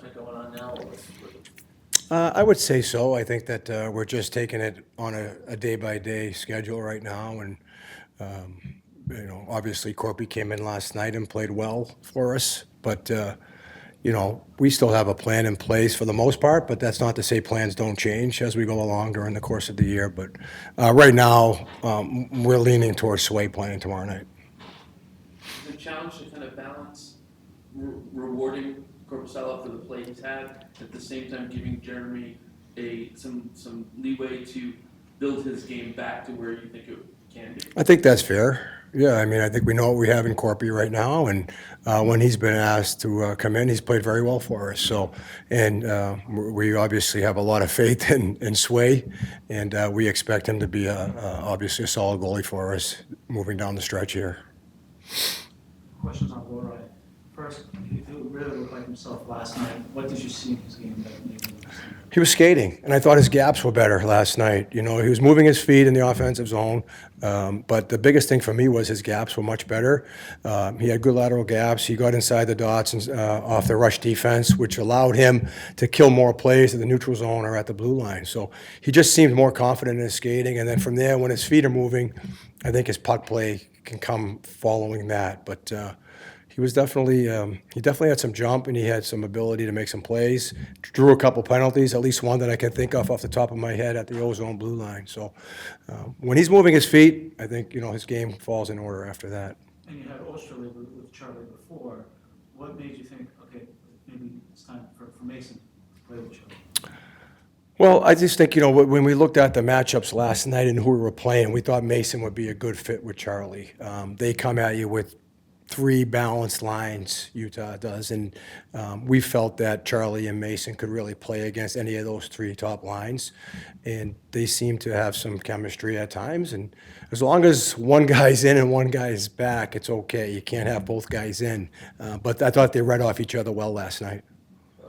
adjustment going on now? I would say so. I think that we're just taking it on a day-by-day schedule right now, and obviously Corpy came in last night and played well for us, but we still have a plan in place for the most part. But that's not to say plans don't change as we go along during the course of the year. But right now, we're leaning towards Sway playing tomorrow night. Is it a challenge to kind of balance rewarding Korpisalo for the play he's had, at the same time giving Jeremy some leeway to build his game back to where you think it can be? I think that's fair. Yeah, I mean, I think we know what we have in Corpy right now, and when he's been asked to come in, he's played very well for us. So, and we obviously have a lot of faith in Sway, and we expect him to be obviously a solid goalie for us moving down the stretch here. Questions on Loroi. First, he really looked like himself last night. What did you see in his game that made him? He was skating, and I thought his gaps were better last night. He was moving his feet in the offensive zone, but the biggest thing for me was his gaps were much better. He had good lateral gaps. He got inside the dots and off the rush defense, which allowed him to kill more plays at the neutral zone or at the blue line. So he just seemed more confident in his skating, and then from there, when his feet are moving, I think his puck play can come following that. But he was definitely had some jump, and he had some ability to make some plays. Drew a couple penalties, at least one that I can think of off the top of my head at the ozone blue line. So when he's moving his feet, I think his game falls in order after that. And you had Australia with Charlie before. What made you think, okay, maybe it's time for Mason to play with Charlie? Well, I just think, when we looked at the matchups last night and who we were playing, we thought Mason would be a good fit with Charlie. They come at you with three balanced lines, Utah does, and we felt that Charlie and Mason could really play against any of those three top lines, and they seem to have some chemistry at times, and as long as one guy's in and one guy's back, it's okay. You can't have both guys in, but I thought they read off each other well last night.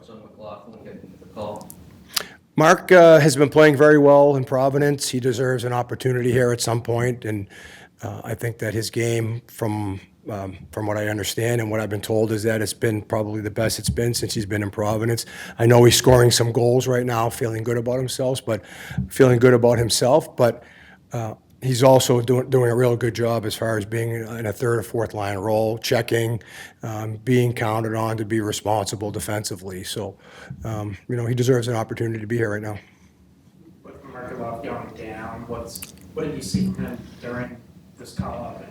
So McLaughlin getting the call. Mark has been playing very well in Providence. He deserves an opportunity here at some point, and I think that his game, from what I understand and what I've been told, is that it's been probably the best it's been since he's been in Providence. I know he's scoring some goals right now, feeling good about himself, but he's also doing a real good job as far as being in a third or fourth line role, checking, being counted on to be responsible defensively. So, he deserves an opportunity to be here right now. With Markelov going down, what did you see from him during this call-up?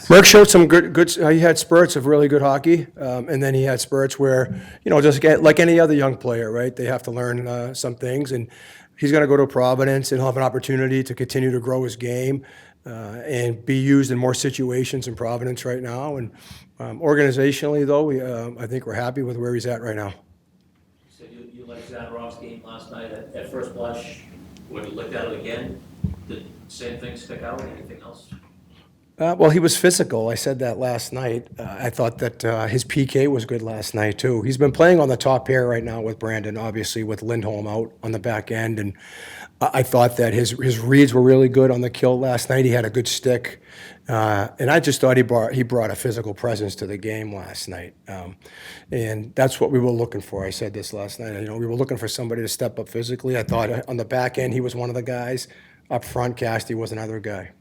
Merck showed some good. He had spurts of really good hockey, and then he had spurts where, just like any other young player, right? They have to learn some things, and he's going to go to Providence and he'll have an opportunity to continue to grow his game and be used in more situations in Providence right now. And organizationally, though, I think we're happy with where he's at right now. You said you liked Zadarov's game last night at first blush. When you looked at it again, did the same thing stick out? Anything else? Well, he was physical. I said that last night. I thought that his PK was good last night, too. He's been playing on the top pair right now with Brandon, obviously, with Lindholm out on the back end. And I thought that his reads were really good on the kill last night. He had a good stick. And I just thought he brought a physical presence to the game last night. And that's what we were looking for. I said this last night. We were looking for somebody to step up physically. I thought on the back end he was one of the guys. Up front, Casty was another guy.